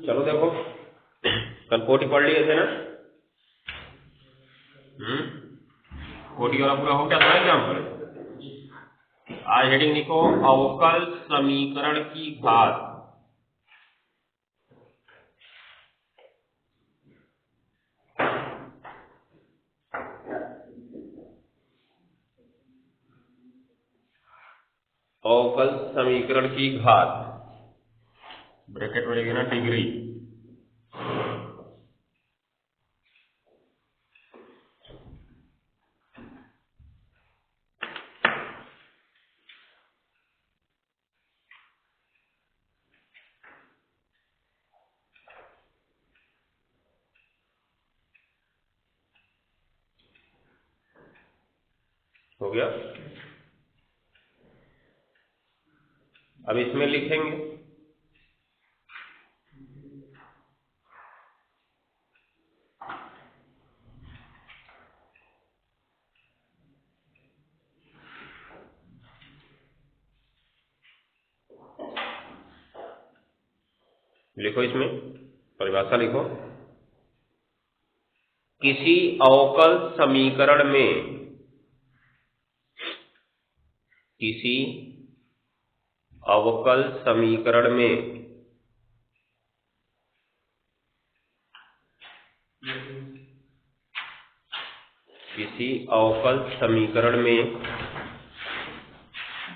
चलो देखो, कल कोटि पढ़ लिए थे ना। कोटि वाला पूरा हो गया था एग्जाम पर। आज हेडिंग लिखो, अवकल समीकरण की घात। अवकल समीकरण की घात, ब्रैकेट में लिखना डिग्री। हो गया। अब इसमें लिखेंगे लिखो, इसमें परिभाषा लिखो। किसी अवकल समीकरण में, किसी अवकल समीकरण में किसी अवकल समीकरण में,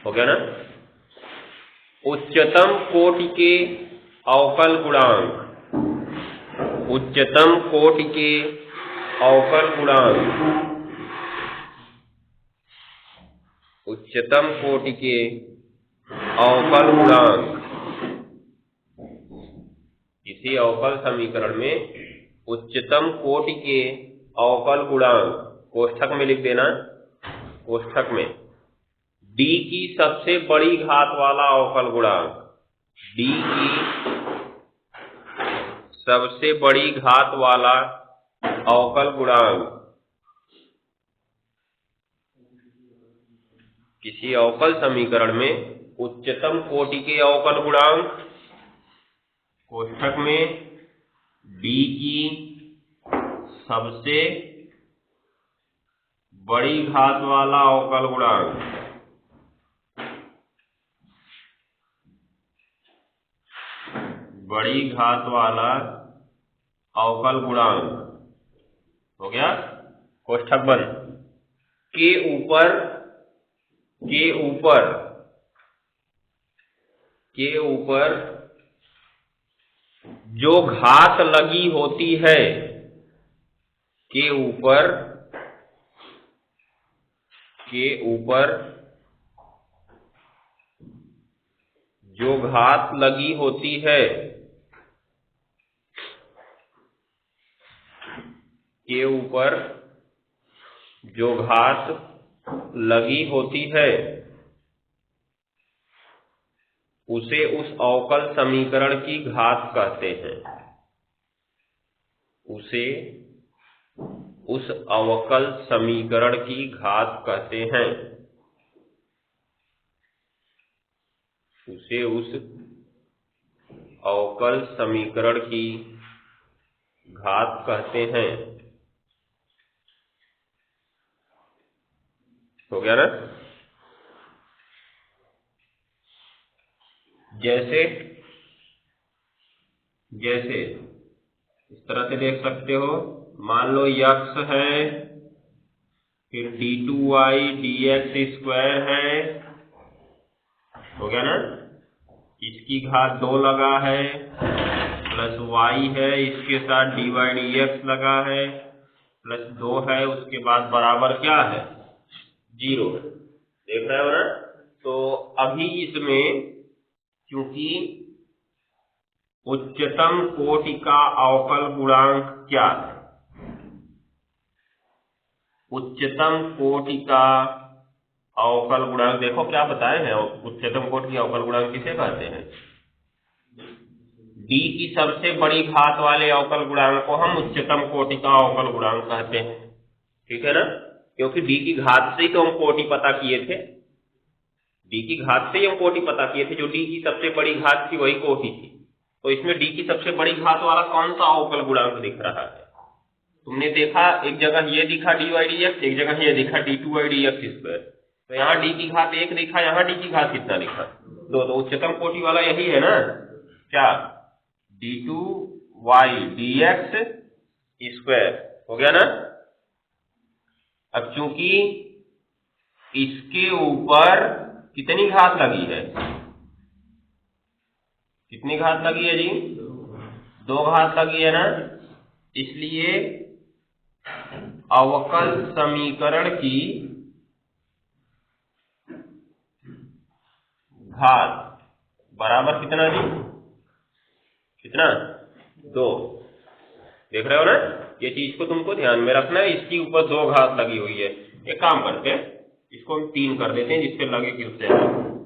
हो गया ना, उच्चतम कोटि के अवकल गुणांक, उच्चतम कोटि के अवकल गुणांक, उच्चतम कोटि के अवकल गुणांक, किसी अवकल समीकरण में उच्चतम कोटि के अवकल गुणांक, कोष्ठक में लिख देना, कोष्ठक में d की सबसे बड़ी घात वाला अवकल गुणांक, d की सबसे बड़ी घात वाला अवकल गुणांक, किसी अवकल समीकरण में उच्चतम कोटि के अवकल गुणांक, कोष्ठक में d की सबसे बड़ी घात वाला अवकल गुणांक, बड़ी घात वाला अवकल गुणांक। हो गया, कोष्ठक बंद। के ऊपर जो घात लगी होती है, के ऊपर जो घात लगी होती है, के ऊपर जो घात लगी होती है, उसे उस अवकल समीकरण की घात कहते हैं, उसे उस अवकल समीकरण की घात कहते हैं, उसे उस अवकल समीकरण की घात कहते हैं। हो गया ना। जैसे इस तरह से देख सकते हो, मान लो यक्स है, फिर d2y dx स्क्वायर है, हो गया ना, इसकी घात 2 लगा है, प्लस y है, इसके साथ dy dx लगा है, प्लस 2 है, उसके बाद बराबर क्या है, 0। देख रहे हो ना। तो अभी इसमें क्योंकि उच्चतम कोटि का अवकल गुणांक क्या है, उच्चतम कोटि का अवकल गुणांक देखो क्या बताए हैं। उच्चतम कोटि का अवकल गुणांक किसे कहते हैं, d की सबसे बड़ी घात वाले अवकल गुणांक को हम उच्चतम कोटि का अवकल गुणांक कहते हैं। ठीक है ना, क्योंकि d की घात से ही तो हम कोटि पता किए थे, d की घात से ही हम कोटि पता किए थे, जो d की सबसे बड़ी घात थी वही कोटि थी। तो इसमें d की सबसे बड़ी घात वाला कौन सा अवकल गुणांक दिख रहा है? तुमने देखा एक जगह ये दिखा dy dx, एक जगह ये दिखा d2y dx स्क्वायर। तो यहाँ d की घात 1 दिखा, यहाँ d की घात कितना दिखा? 2। तो उच्चतम कोटि वाला यही है ना, क्या? d2y dx स्क्वायर हो गया ना। अब चूंकि इसके ऊपर कितनी घात लगी है? कितनी घात लगी है जी? 2 घात लगी है ना, इसलिए अवकल समीकरण की घात बराबर कितना जी? कितना? 2। देख रहे हो ना, ये चीज को तुमको ध्यान में रखना है। इसकी ऊपर 2 घात लगी हुई है। एक काम करते हैं, इसको हम 3 कर देते हैं, जिससे लगे कि उससे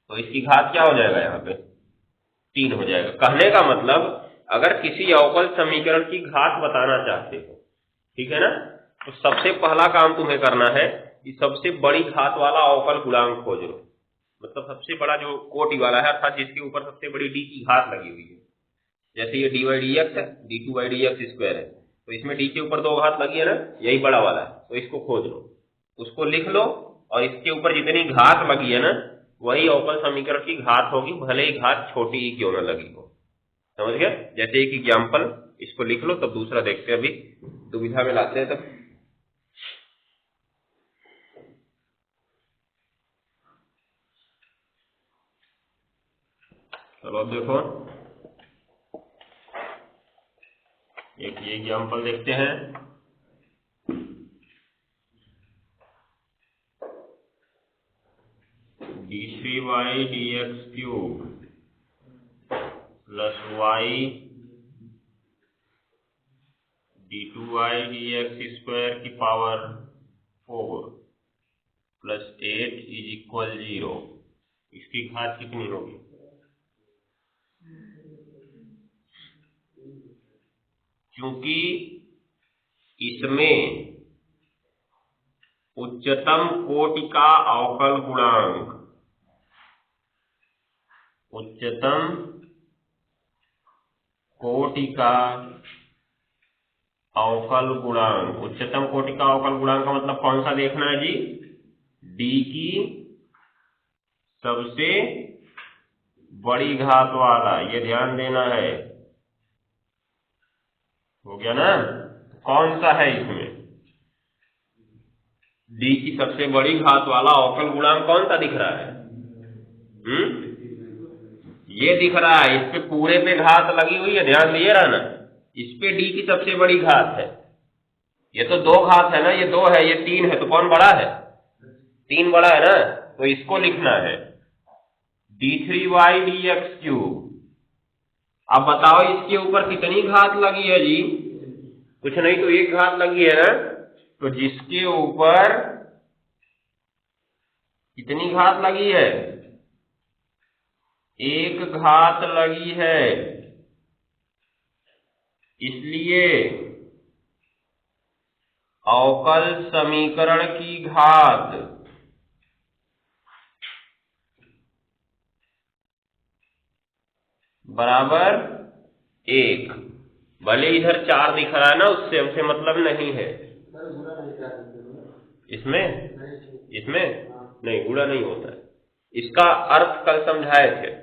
तो इसकी घात क्या हो जाएगा? यहाँ पे 3 हो जाएगा। कहने का मतलब अगर किसी अवकल समीकरण की घात बताना चाहते हो, ठीक है ना, तो सबसे पहला काम तुम्हें करना है कि सबसे बड़ी घात वाला अवकल गुणांक खोज लो। मतलब सबसे बड़ा जो कोटि वाला है, अर्थात जिसके ऊपर सबसे बड़ी d की घात लगी हुई है। जैसे ये dy dx है, d2y dx स्क्वायर है, तो इसमें d के ऊपर 2 घात लगी है ना, यही बड़ा वाला है। तो इसको खोज लो, उसको लिख लो, और इसके ऊपर जितनी घात लगी है ना, वही अवकल समीकरण की घात होगी, भले ही घात छोटी ही क्यों न लगी हो। समझ गया? जैसे एक एग्जाम्पल, इसको लिख लो, तब दूसरा देखते हैं, अभी दुविधा में लाते हैं। तब चलो अब देखो, एक ये एग्जाम्पल देखते हैं। d3y dx cube plus y d2y dx square की पावर 4 प्लस 8 इज इक्वल 0। इसकी घात कितनी होगी? क्योंकि इसमें उच्चतम कोटि का अवकल गुणांक, उच्चतम कोटि का अवकल गुणांक, उच्चतम कोटि का अवकल गुणांक का मतलब कौन सा देखना है जी? d की सबसे बड़ी घात वाला, ये ध्यान देना है। हो गया ना? कौन सा है इसमें? d की सबसे बड़ी घात वाला अवकल गुणांक कौन सा दिख रहा है? ये दिख रहा है। इस पे पूरे पे घात लगी हुई है, ध्यान दिए रहा ना। इस पे d की सबसे बड़ी घात है। ये तो 2 घात है ना, ये 2 है, ये 3 है, तो कौन बड़ा है? 3 बड़ा है ना, तो इसको लिखना है d3y dx क्यूब। अब बताओ इसके ऊपर कितनी घात लगी है जी? कुछ नहीं तो 1 घात लगी है ना। तो जिसके ऊपर कितनी घात लगी है? 1 घात लगी है, इसलिए अवकल समीकरण की घात बराबर 1। भले इधर 4 दिख रहा है ना, उससे हमसे मतलब नहीं है। इसमें नहीं, गुणा नहीं होता है। इसका अर्थ कल समझाए थे।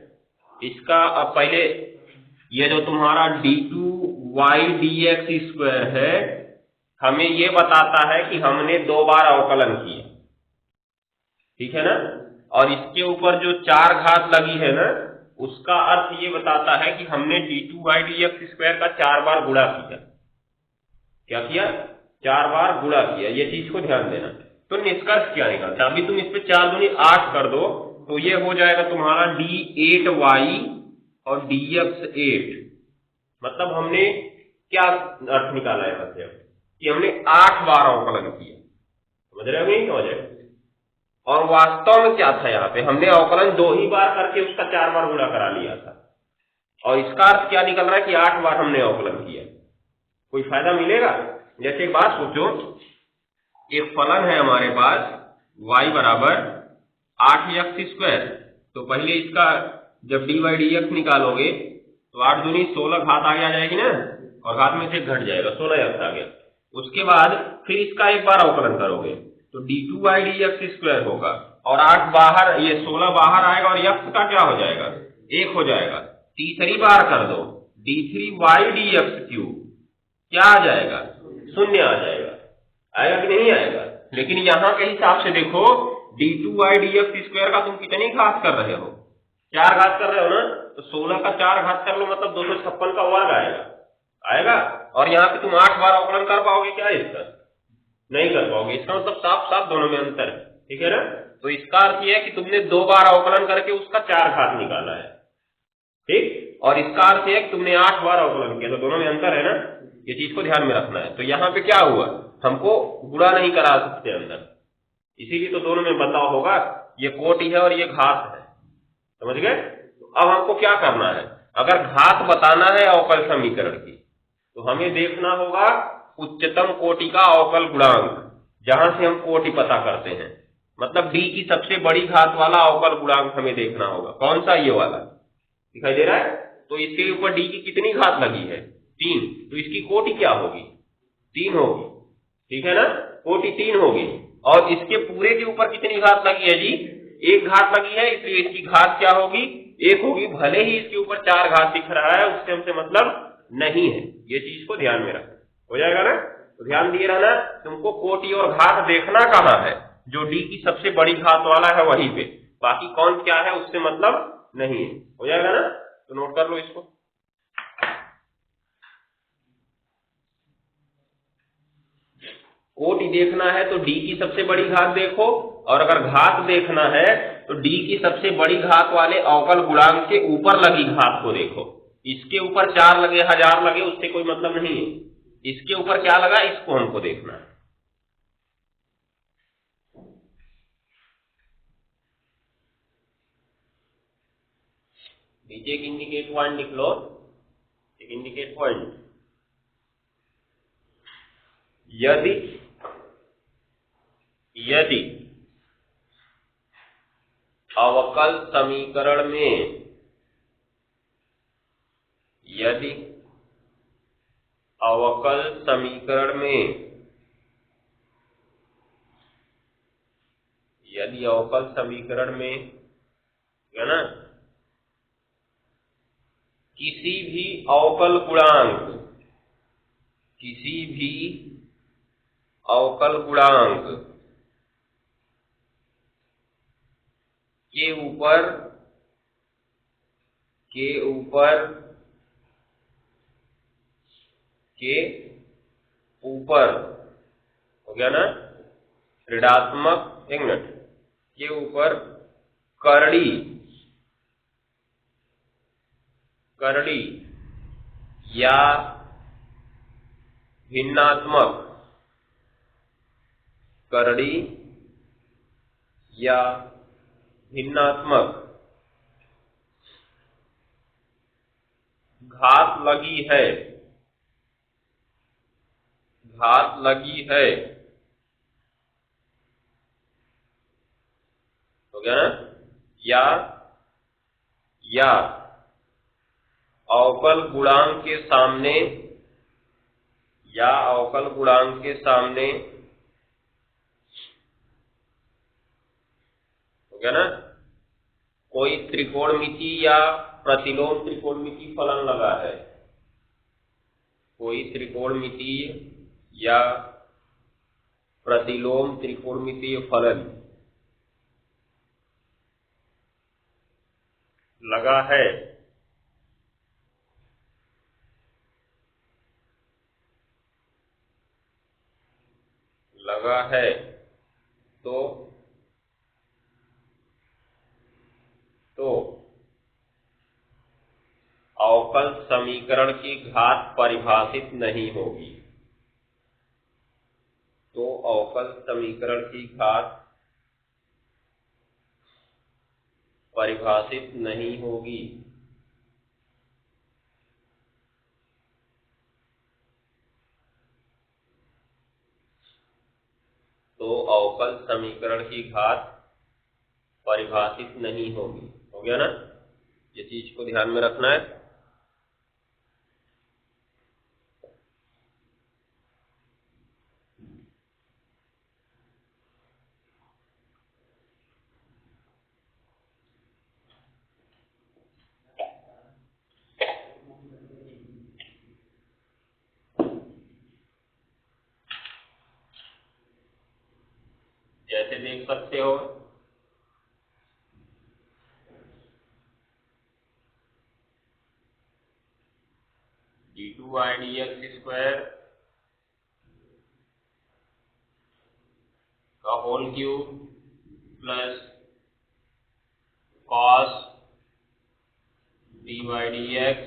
इसका अब पहले ये जो तुम्हारा d2y dx स्क्वायर है, हमें ये बताता है कि हमने 2 बार अवकलन किया, ठीक है ना। और इसके ऊपर जो 4 घात लगी है ना, उसका अर्थ ये बताता है कि हमने d2y dx स्क्वायर का 4 बार गुणा किया। क्या किया? 4 बार गुणा किया। ये चीज को ध्यान देना। तो निष्कर्ष क्या निकलता है? अभी तुम इस पे 4 दूनी 8 कर दो, तो ये हो जाएगा तुम्हारा d8y और dx 8। मतलब हमने क्या अर्थ निकाला है यहाँ से कि हमने 8 बार अवकलन किया। समझ रहे हो नहीं? समझ रहे? और वास्तव में क्या था यहाँ पे? हमने अवकलन 2 ही बार करके उसका 4 बार गुणा करा लिया था। और इसका अर्थ क्या निकल रहा है कि 8 बार हमने अवकलन किया। कोई फायदा मिलेगा? जैसे एक बात सोचो, एक फलन है हमारे पास y बराबर 8x स्क्वायर। तो पहले इसका जब dy dx निकालोगे तो 8 दूनी 16 घात आगे आ जाएगी ना, और घात में से एक घट जाएगा, 16x आ गया। उसके बाद फिर इसका एक बार अवकलन करोगे तो d2y dx स्क्वायर होगा, और 8 बाहर, ये 16 बाहर आएगा और x का क्या हो जाएगा, 1 हो जाएगा। तीसरी बार कर दो d3y dx क्यूब, क्या आ जाएगा, 0 आ जाएगा। आएगा कि नहीं आएगा? लेकिन यहाँ के हिसाब से देखो d2y dx स्क्वायर का तुम कितनी घात कर रहे हो, 4 घात कर रहे हो ना, तो 16 का 4 घात कर लो, मतलब 256 का वर्ग आएगा, आएगा। और यहाँ पे तुम 8 बार अवकलन कर पाओगे क्या इसका? नहीं कर पाओगे। इसका मतलब साफ साफ दोनों में अंतर है, ठीक है ना। तो इसका अर्थ यह है कि तुमने 2 बार अवकलन करके उसका 4 घात निकाला है, ठीक। और इसका अर्थ यह है कि तुमने 8 बार अवकलन किया, तो दोनों में अंतर है ना, ये चीज को ध्यान में रखना है। तो यहाँ पे क्या हुआ, हमको गुणा नहीं करा सकते अंदर, इसीलिए तो दोनों में बदलाव होगा, ये कोटि है और ये घात है, समझ गए। तो अब हमको क्या करना है, अगर घात बताना है अवकल समीकरण की तो हमें देखना होगा उच्चतम कोटि का अवकल गुणांक, जहां से हम कोटि पता करते हैं, मतलब d की सबसे बड़ी घात वाला अवकल गुणांक हमें देखना होगा। कौन सा, ये वाला दिखाई दे रहा है। तो इसके ऊपर d की कितनी घात लगी है, 3, तो इसकी कोटि क्या होगी, 3 होगी, ठीक है ना, कोटि 3 होगी। और इसके पूरे के ऊपर कितनी घात लगी है जी, 1 घात लगी है, इसलिए इसकी घात क्या होगी, 1 होगी। भले ही इसके ऊपर 4 घात दिख रहा है, उससे हमसे मतलब नहीं है, ये चीज को ध्यान में रखना, हो जाएगा ना। तो ध्यान दिए रहना, तुमको कोटि और घात देखना कहाँ है, जो d की सबसे बड़ी घात वाला है वहीं पे, बाकी कौन क्या है उससे मतलब नहीं है, हो जाएगा ना। तो नोट कर लो इसको। कोटि देखना है तो d की सबसे बड़ी घात देखो, और अगर घात देखना है तो d की सबसे बड़ी घात वाले अवकल गुणांक के ऊपर लगी घात को देखो। इसके ऊपर 4 लगे, 1000 लगे, उससे कोई मतलब नहीं है, इसके ऊपर क्या लगा इसको हमको देखना है। नीचे एक इंडिकेट पॉइंट लिख लो, एक इंडिकेट पॉइंट। यदि यदि अवकल समीकरण में, यदि अवकल समीकरण में, यदि अवकल समीकरण में, है ना, किसी भी अवकल गुणांक, किसी भी अवकल गुणांक के ऊपर हो गया ना, ऋणात्मक, एक मिनट, के ऊपर करड़ी या भिन्नात्मक, करड़ी या भिन्नात्मक घात लगी है, घात लगी है, हो गया ना, या अवकल गुणांक के सामने, या अवकल गुणांक के सामने, हो गया ना, कोई त्रिकोणमिति या प्रतिलोम त्रिकोणमिति फलन लगा है, कोई त्रिकोणमिति या प्रतिलोम त्रिकोणमितीय फलन लगा है, लगा है, तो अवकल समीकरण की घात परिभाषित नहीं होगी, तो अवकल समीकरण की घात परिभाषित नहीं होगी। तो अवकल समीकरण की घात परिभाषित नहीं होगी, हो गया ना। ये चीज को ध्यान में रखना है। जैसे देख सकते हो d2y dx स्क्वायर का whole cube plus cos dy dx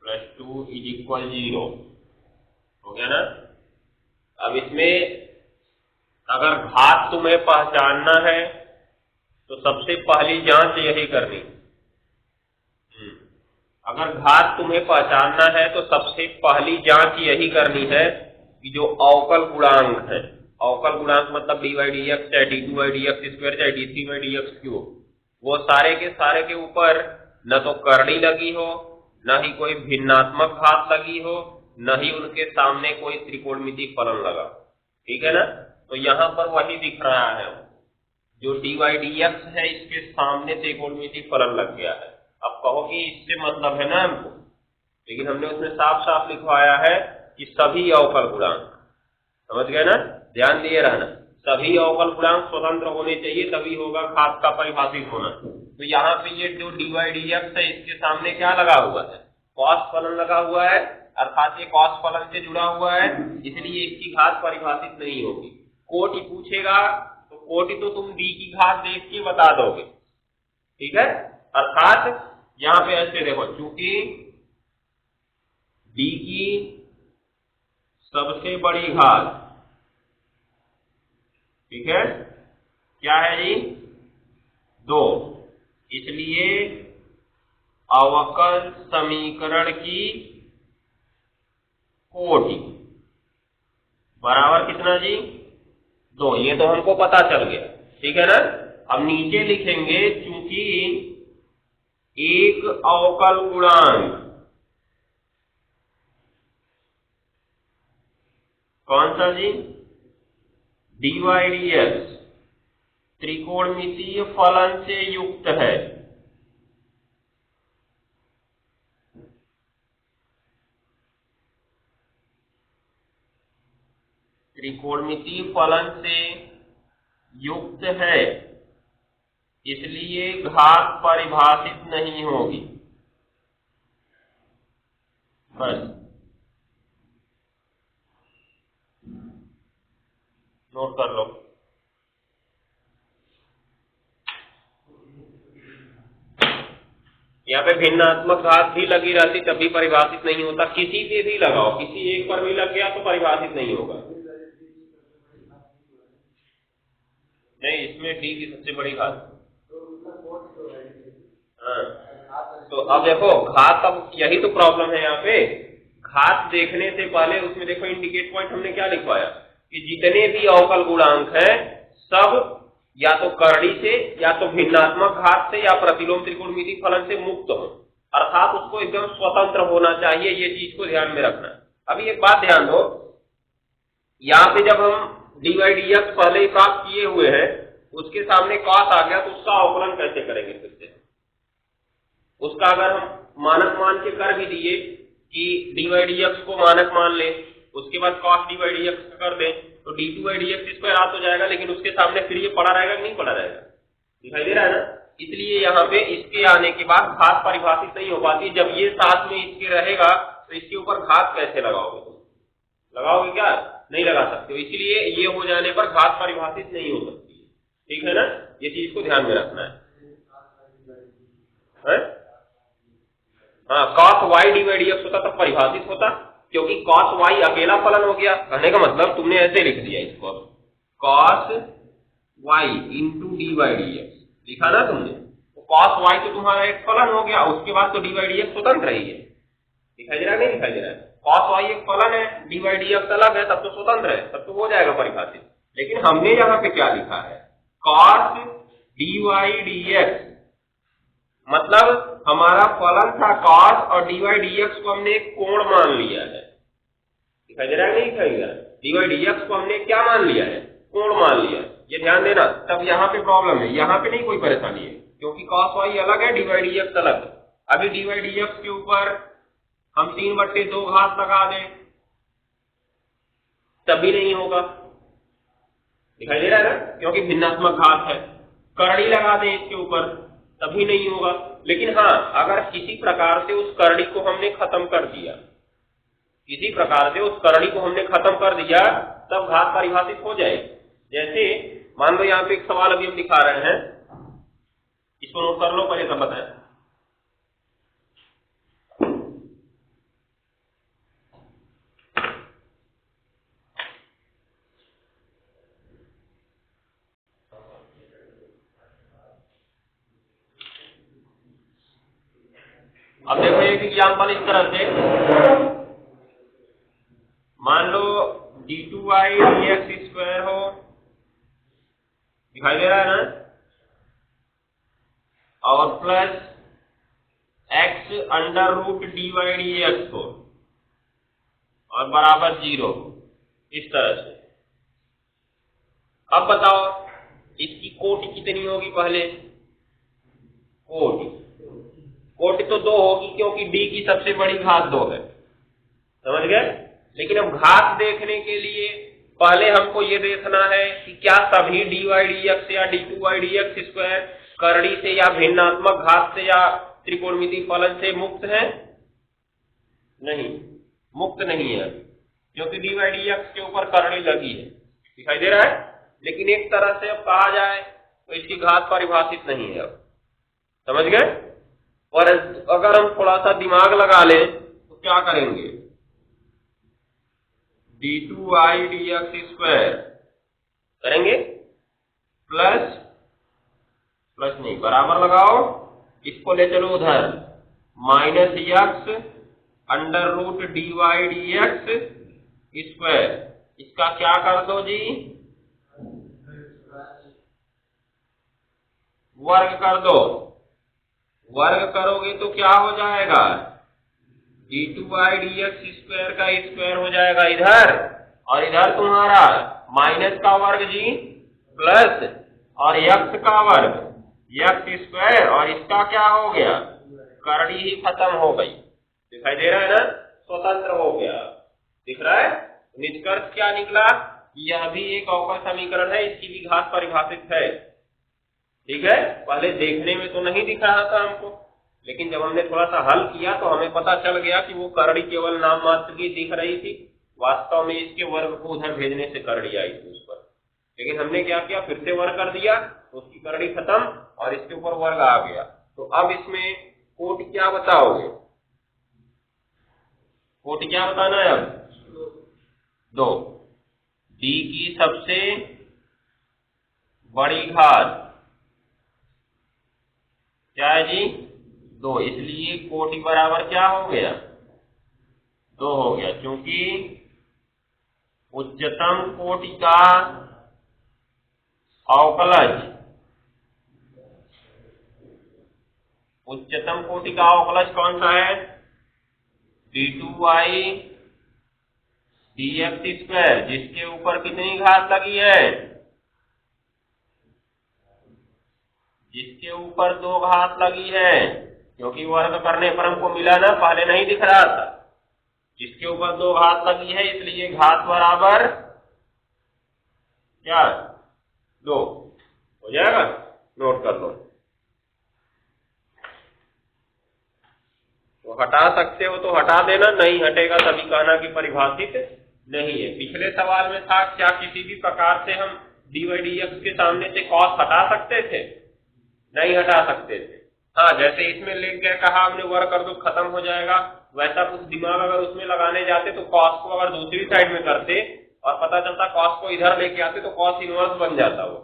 plus 2 is equal 0 हो गया ना। अब इसमें अगर घात तुम्हें पहचानना है तो सबसे पहली जांच यही करनी। अगर घात तुम्हें पहचानना है तो सबसे पहली जांच यही करनी है कि जो अवकल गुणांक है, अवकल गुणांक मतलब dy dx चाहे d2y dx स्क्वायर चाहे d3y dx क्यूब, वो सारे के ऊपर न तो करड़ी लगी हो, न ही कोई भिन्नात्मक घात लगी हो, न ही उनके सामने कोई त्रिकोणमितीय फलन लगा। ठीक है ना। तो यहाँ पर वही दिख रहा है, जो dy dx है इसके सामने त्रिकोणमितीय फलन लग गया है। अब कहो कि इससे मतलब है ना हमको, लेकिन हमने उसमें साफ साफ लिखवाया है कि सभी अवकल गुणांक, समझ गए ना, ध्यान दिए रहना, सभी अवकल गुणांक स्वतंत्र होने चाहिए तभी होगा घात का परिभाषित होना। तो यहाँ पे ये जो dy dx है इसके सामने क्या लगा हुआ है, कॉस फलन लगा हुआ है, अर्थात ये कॉस फलन से जुड़ा हुआ है, इसलिए इसकी घात परिभाषित नहीं होगी। कोटि पूछेगा तो कोटि तो तुम d की घात देख के बता दोगे। ठीक है, अर्थात यहाँ पे ऐसे देखो, चूंकि d की सबसे बड़ी घात, ठीक है, क्या है जी, 2, इसलिए अवकल समीकरण की कोटि बराबर कितना जी, 2। ये तो हमको पता चल गया। ठीक है ना। अब नीचे लिखेंगे चूंकि एक अवकल गुणांक, कौन सा जी, dy dx त्रिकोणमितीय फलन से युक्त है, त्रिकोणमितीय फलन से युक्त है, इसलिए घात परिभाषित नहीं होगी। बस नोट कर लो। यहाँ पे भिन्नात्मक घात भी लगी रहती तब भी परिभाषित नहीं होता। किसी पे भी लगाओ, किसी एक पर भी लग गया तो परिभाषित नहीं होगा। नहीं, इसमें d की सबसे बड़ी घात। हाँ, तो अब देखो घात, अब यही तो प्रॉब्लम है यहाँ पे। घात देखने से पहले उसमें देखो इंडिकेट पॉइंट हमने क्या लिखवाया कि जितने भी अवकल गुणांक हैं सब या तो करड़ी से या तो भिन्नात्मक घात से या प्रतिलोम त्रिकोणमितीय फलन से मुक्त हो, अर्थात उसको एकदम स्वतंत्र होना चाहिए। ये चीज को ध्यान में रखना। अभी एक बात ध्यान दो, यहाँ पे जब हम dy dx पहले ही प्राप्त किए हुए हैं, उसके सामने cos आ गया तो उसका अवकलन कैसे करेंगे फिर से। उसका अगर हम मानक मान के कर भी दिए कि dy dx को मानक मान ले, उसके बाद cos dy dx कर दें तो d2y dx स्क्वायर आ तो जाएगा, लेकिन उसके सामने फिर ये पड़ा रहेगा कि नहीं पड़ा रहेगा, दिखाई दे रहा है ना। इसलिए यहाँ पे इसके आने के बाद घात परिभाषित नहीं हो पाती। जब ये साथ में इसके रहेगा तो इसके ऊपर घात कैसे लगाओगे, तुम लगाओगे क्या, नहीं लगा सकते हो। इसलिए ये हो जाने पर घात परिभाषित नहीं हो सकती। ठीक है ना, ये चीज को ध्यान में रखना है। हाँ, cos y dy dx होता तब परिभाषित होता, क्योंकि cos y अकेला फलन हो गया। कहने का मतलब तुमने ऐसे लिख दिया इसको, cos y into dy dx लिखा ना तुमने, तो cos y तो तुम्हारा एक फलन हो गया, उसके बाद तो dy dx स्वतंत्र ही है। दिखाई दे रहा है, नहीं दिखाई दे रहा है। cos y एक फलन है, dy dx अलग है, तब तो स्वतंत्र है, तब तो हो जाएगा परिभाषित। लेकिन हमने यहाँ पे क्या लिखा है, cos dy dx मतलब हमारा फलन था cos और dy dx को हमने एक कोण मान लिया है। दिखाई दे रहा है नहीं दिखाई दे रहा? dy dx को हमने क्या मान लिया है? कोण मान लिया। ये ध्यान देना, तब यहाँ पे प्रॉब्लम है, यहाँ पे नहीं कोई परेशानी है, क्योंकि cos y अलग है, dy dx अलग है। अभी dy dx के ऊपर हम 3/2 घात लगा दें तभी नहीं होगा। दिखाई दे रहा है ना, क्योंकि भिन्नात्मक घात है। करड़ी लगा दें इसके ऊपर तभी नहीं होगा। लेकिन हाँ, अगर किसी प्रकार से उस करड़ी को हमने खत्म कर दिया, किसी प्रकार से उस करड़ी को हमने खत्म कर दिया, तब घात परिभाषित हो जाएगी। जैसे मान लो यहाँ पे एक सवाल अभी हम दिखा रहे हैं, इसको नोट कर लो पहले तब बताएं। अब देखो एक एग्जाम्पल इस तरह से, मान लो d2y dx स्क्वायर हो, दिखाई दे रहा है ना, और plus x under root dy dx हो और बराबर 0, इस तरह से। अब बताओ इसकी कोटि कितनी होगी? पहले कोटि तो 2 होगी, क्योंकि d की सबसे बड़ी घात 2 है, समझ गए? लेकिन अब घात देखने के लिए पहले हमको ये देखना है कि क्या सभी dy dx या d2y dx स्क्वायर करड़ी से या भिन्नात्मक घात से या त्रिकोणमितीय फलन से मुक्त है? नहीं, मुक्त नहीं है, क्योंकि dy dx के ऊपर करड़ी लगी है। दिखाई दे रहा है? लेकिन एक तरह से अब कहा जाए तो इसकी घात परिभाषित नहीं है। अब समझ गए? और अगर हम थोड़ा सा दिमाग लगा लें तो क्या करेंगे? d2y dx स्क्वायर करेंगे, प्लस नहीं, बराबर लगाओ, इसको ले चलो उधर, minus x under root dy dx square, इसका क्या कर दो जी? वर्ग कर दो। वर्ग करोगे तो क्या हो जाएगा? d2y dx स्क्वायर का स्क्वायर हो जाएगा इधर, और इधर तुम्हारा माइनस का वर्ग जी, प्लस और x का वर्ग, x स्क्वायर, और इसका क्या हो गया? करड़ी ही खत्म हो गई। दिखाई दे रहा है ना? स्वतंत्र हो गया। दिख रहा है? निष्कर्ष क्या निकला? यह भी एक अवकल समीकरण है, इसकी भी घात परिभाषित है। ठीक है, पहले देखने में तो नहीं दिख रहा था हमको, लेकिन जब हमने थोड़ा सा हल किया तो हमें पता चल गया कि वो करड़ी केवल नाम मात्र की दिख रही थी, वास्तव में इसके वर्ग को उधर भेजने से करड़ी आई थी उस पर। लेकिन हमने क्या किया, फिर से वर्ग कर दिया तो उसकी करड़ी खत्म और इसके ऊपर वर्ग आ गया। तो अब इसमें कोटि क्या बताओगे? कोटि क्या बताना है अब? 2, d की सबसे बड़ी घात क्या है जी? 2, इसलिए कोटि बराबर क्या हो गया? 2 हो गया, क्योंकि उच्चतम कोटि का अवकलज, उच्चतम कोटि का अवकलज कौन सा है? d2y dx स्क्वायर, जिसके ऊपर कितनी घात लगी है? जिसके ऊपर 2 घात लगी है, क्योंकि वर्ग करने पर हमको मिला ना, पहले नहीं दिख रहा था। जिसके ऊपर 2 घात लगी है, इसलिए घात बराबर क्या? 2 हो जाएगा। नोट कर लो। तो हटा सकते हो तो हटा देना, नहीं हटेगा तभी कहना कि परिभाषित नहीं है। पिछले सवाल में था क्या किसी भी प्रकार से हम dy dx के सामने से cos हटा सकते थे? नहीं हटा सकते थे। हाँ, जैसे इसमें लिख के कहा हमने वर्ग कर दो खत्म हो जाएगा, वैसा कुछ दिमाग अगर उसमें लगाने जाते तो cos को अगर दूसरी साइड में करते और पता चलता cos को इधर लेके आते तो cos इनवर्स बन जाता, वो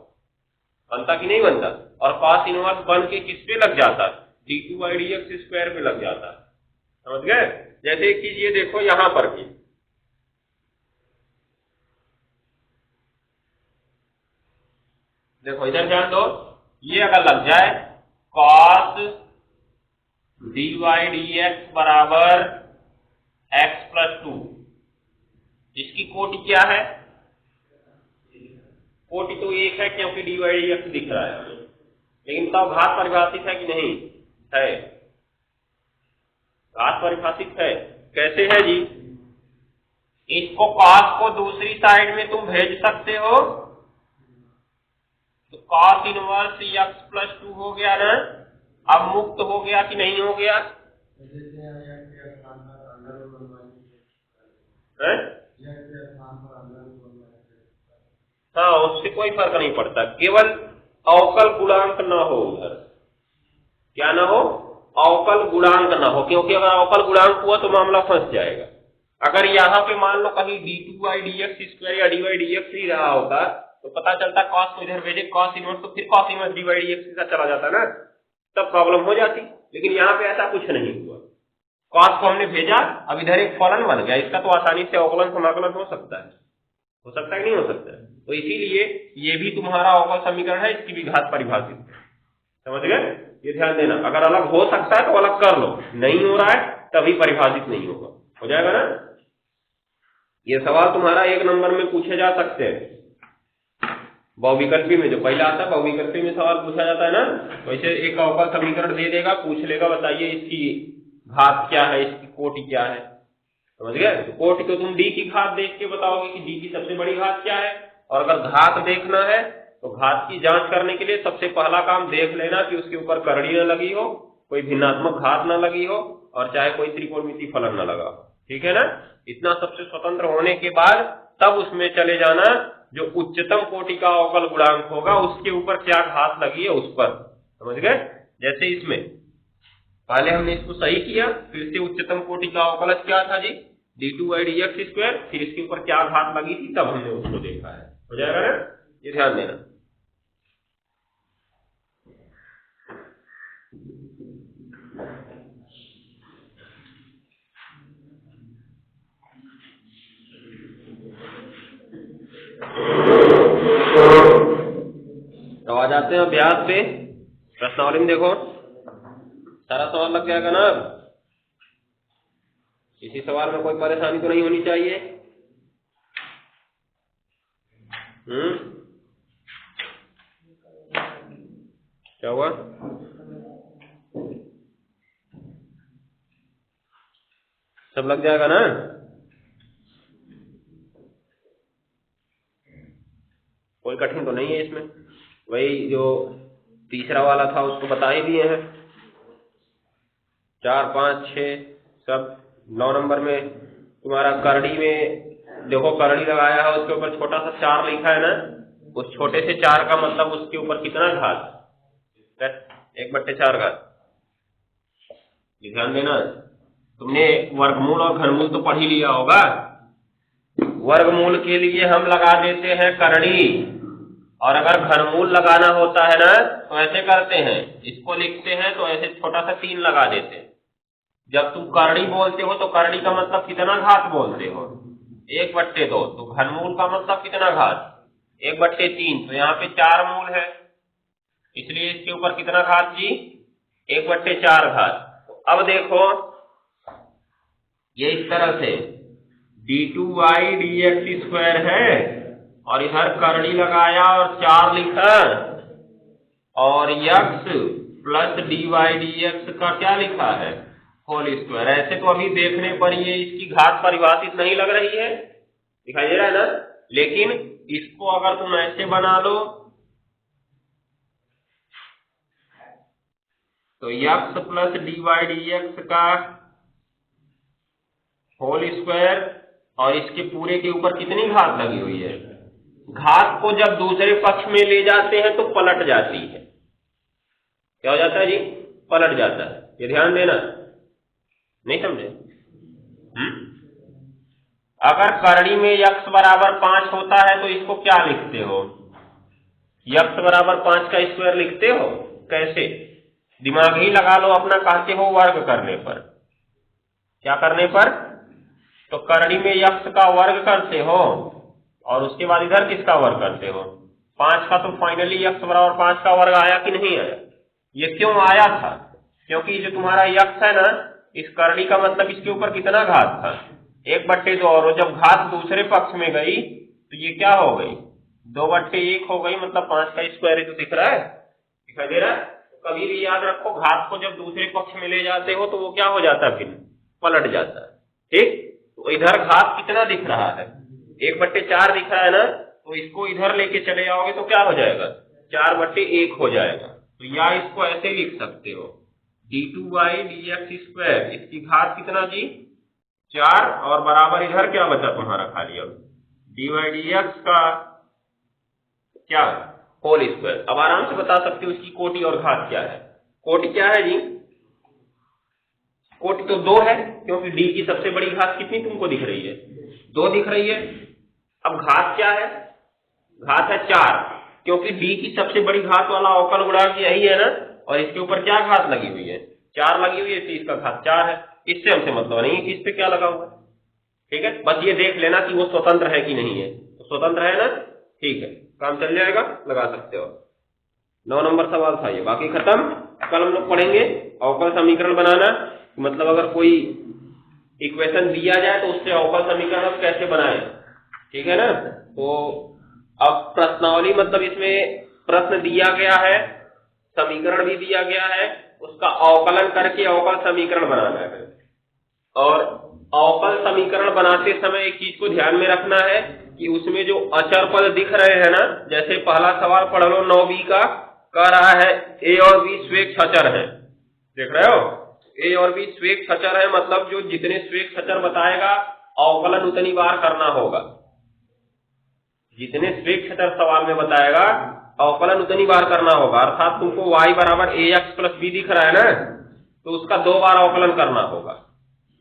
बनता कि नहीं बनता? और cos इनवर्स बन के किस पे लग जाता? d2y dx स्क्वायर पे लग जाता। समझ गए? जैसे एक चीज ये देखो यहां पर भी, देखो इधर ध्यान दो, ये अगर लग जाए cos dy dx बराबर x+2। इसकी कोटि क्या है? कोटि तो एक है क्योंकि dy dx दिख रहा है हमें, लेकिन तब घात परिभाषित है कि नहीं है? घात परिभाषित है। कैसे है जी? इसको cos को दूसरी साइड में तुम भेज सकते हो, तो cos इनवर्स x+2 हो गया ना। अब मुक्त हो गया कि नहीं हो गया? हाँ, उससे कोई फर्क नहीं पड़ता, केवल अवकल गुणांक ना हो उधर। क्या ना हो? अवकल गुणांक ना हो, क्योंकि अगर अवकल गुणांक हुआ तो मामला फंस जाएगा। अगर यहाँ पे मान लो कहीं d2y dx² या dy dx ही रहा होता तो पता चलता cos को इधर भेजे cos इनवर्स, तो फिर cos इनवर्स dy dx के साथ चला जाता ना, तब प्रॉब्लम हो जाती। लेकिन यहाँ पे ऐसा कुछ नहीं हुआ, cos को हमने भेजा, अब इधर एक फलन बन गया। इसका तो आसानी से अवकलन समाकलन हो सकता है कि नहीं हो सकता है? तो इसीलिए ये भी तुम्हारा अवकल समीकरण है, इसकी भी घात परिभाषित है। समझ गए? ये ध्यान देना, अगर अलग हो सकता है तो अलग कर लो, नहीं हो रहा है तभी परिभाषित नहीं होगा। हो जाएगा ना? ये सवाल तुम्हारा 1 नंबर में पूछे जा सकते हैं। बहुविकल्पी में जो पहला आता है, बहुविकल्पी में सवाल पूछा जाता है ना, वैसे एक अवकल समीकरण दे देगा, पूछ लेगा बताइए इसकी घात क्या है, इसकी कोटि क्या है। समझ गए? तो कोटि को तुम d की घात देख के बताओगे कि d की सबसे बड़ी घात क्या है, और अगर घात देखना है तो घात की जांच करने के लिए सबसे पहला काम देख लेना कि उसके ऊपर करड़ी न लगी हो, कोई भिन्नात्मक घात न लगी हो, और चाहे कोई त्रिकोणमितीय फलन न लगा हो। ठीक है ना? इतना सबसे स्वतंत्र होने के बाद तब उसमें चले जाना, जो उच्चतम कोटि का अवकल गुणांक होगा उसके ऊपर क्या घात लगी है उस पर। समझ गए? जैसे इसमें पहले हमने इसको सही किया, फिर से उच्चतम कोटि का अवकलज क्या था जी? d2y dx², फिर इसके ऊपर क्या घात लगी थी, तब हमने उसको देखा है। हो जाएगा ना? ये ध्यान देना। तो आ जाते हैं अभ्यास पे। प्रश्नावली में देखो, सारा सवाल लग जाएगा ना। इसी सवाल में कोई परेशानी तो नहीं होनी चाहिए। क्या हुआ? सब लग जाएगा ना? कोई कठिन तो नहीं है इसमें। वही जो तीसरा वाला था उसको बता ही दिए हैं। 4, 5, 6 सब 9 नंबर में तुम्हारा करड़ी में देखो, करड़ी लगाया है, उसके ऊपर छोटा सा 4 लिखा है ना, उस छोटे से 4 का मतलब उसके ऊपर कितना घात? 1/4 घात। ध्यान देना, तुमने वर्गमूल और घनमूल तो पढ़ ही लिया होगा। वर्गमूल के लिए हम लगा देते हैं करड़ी, और अगर घनमूल लगाना होता है ना तो ऐसे करते हैं, इसको लिखते हैं तो ऐसे छोटा सा 3 लगा देते हैं। जब तुम करड़ी बोलते हो तो करड़ी का मतलब कितना घात बोलते हो? 1/2। तो घनमूल का मतलब कितना घात? 1/3। तो यहाँ पे 4 मूल है, इसलिए इसके ऊपर कितना घात जी? 1/4 घात। तो अब देखो, ये इस तरह से d2y dx² है, और इधर करड़ी लगाया और 4 लिखा, और x प्लस dy dx का क्या लिखा है? Whole square. ऐसे तो अभी देखने पर ये इसकी घात परिभाषित नहीं लग रही है, दिखाई दे रहा है ना? लेकिन इसको अगर तुम ऐसे बना लो तो x प्लस dy dx का होल स्क्वायर, और इसके पूरे के ऊपर कितनी घात लगी हुई है? घात को जब दूसरे पक्ष में ले जाते हैं तो पलट जाती है। क्या हो जाता है जी? पलट जाता है। ये ध्यान देना, नहीं समझे? अगर करड़ी में x बराबर 5 होता है तो इसको क्या लिखते हो? x बराबर 5 का स्क्वायर लिखते हो। कैसे? दिमाग ही लगा लो अपना, कहते हो वर्ग करने पर। क्या करने पर? तो करड़ी में x का वर्ग करते हो, और उसके बाद इधर किसका वर्ग करते हो? 5 का। तो फाइनली x बराबर 5 का वर्ग आया कि नहीं आया? ये क्यों आया था? क्योंकि जो तुम्हारा यक्स है ना, इस करड़ी का मतलब इसके ऊपर कितना घात था, 1/2, और जब घात दूसरे पक्ष में गई तो ये क्या हो गई, 2/1 हो गई, मतलब 5 का स्क्वायर ही तो दिख रहा है, दिखाई दे रहा है। तो कभी भी याद रखो, घात को जब दूसरे पक्ष में ले जाते हो तो वो क्या हो जाता है, फिर पलट जाता है। ठीक, तो इधर घात कितना दिख रहा है, 1/4 दिख रहा है ना, तो इसको इधर लेके चले जाओगे तो क्या हो जाएगा, 4/1 हो जाएगा। तो या इसको ऐसे लिख सकते हो, d2y dx², इसकी घात कितना जी, 4, और बराबर इधर क्या बचा तुम्हारा खाली, अब dy dx का क्या, होल स्क्वायर। अब आराम से बता सकते हो इसकी कोटि और घात क्या है। कोटि क्या है जी, कोटि तो 2 है, क्योंकि d की सबसे बड़ी घात कितनी तुमको दिख रही है, 2 दिख रही है। अब घात क्या है, घात है 4, क्योंकि d की सबसे बड़ी घात वाला अवकल गुणांक यही है ना, और इसके ऊपर क्या घात लगी हुई है, 4 लगी हुई है, तो इसका घात 4 है। इससे हमसे मतलब नहीं है कि इस पे क्या लगा हुआ है। ठीक है, बस ये देख लेना कि वो स्वतंत्र है कि नहीं है, तो स्वतंत्र है ना, ठीक है, काम चल जाएगा, लगा सकते हो। 9 नंबर सवाल था ये, बाकी खत्म। कल हम लोग पढ़ेंगे अवकल समीकरण बनाना, मतलब अगर कोई इक्वेशन दिया जाए तो उससे अवकल समीकरण हम कैसे बनाएं, ठीक है ना। तो अब प्रश्नावली, मतलब इसमें प्रश्न दिया गया है, समीकरण भी दिया गया है, उसका अवकलन करके अवकल समीकरण बनाना है। और अवकल समीकरण बनाते समय एक चीज को ध्यान में रखना है कि उसमें जो अचर पद दिख रहे हैं ना, जैसे पहला सवाल पढ़ लो 9b का, कह रहा है a और b स्वेच्छ अचर है, देख रहे हो, a और b स्वेच्छ अचर है, मतलब जो जितने स्वेच्छ अचर बताएगा अवकलन उतनी बार करना होगा, जितने स्वेच्छ अचर सवाल में बताएगा अवकलन उतनी बार करना होगा। अर्थात तुमको y बराबर ax + b दिख रहा है ना, तो उसका 2 बार अवकलन करना होगा।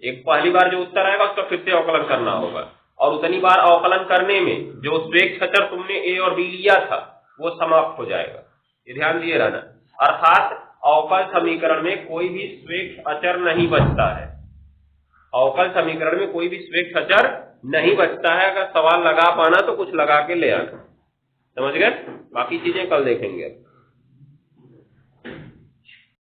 एक पहली बार जो उत्तर आएगा उसका फिर से अवकलन करना होगा, और उतनी बार अवकलन करने में जो स्वेच्छ अचर तुमने a और b लिया था वो समाप्त हो जाएगा, ये ध्यान दिए रहना। अर्थात अवकल समीकरण में कोई भी स्वेच्छ अचर नहीं बचता है, अवकल समीकरण में कोई भी स्वेच्छ अचर नहीं बचता है। अगर सवाल लगा पाना तो कुछ लगा के ले आना, समझ गए। बाकी चीजें कल देखेंगे।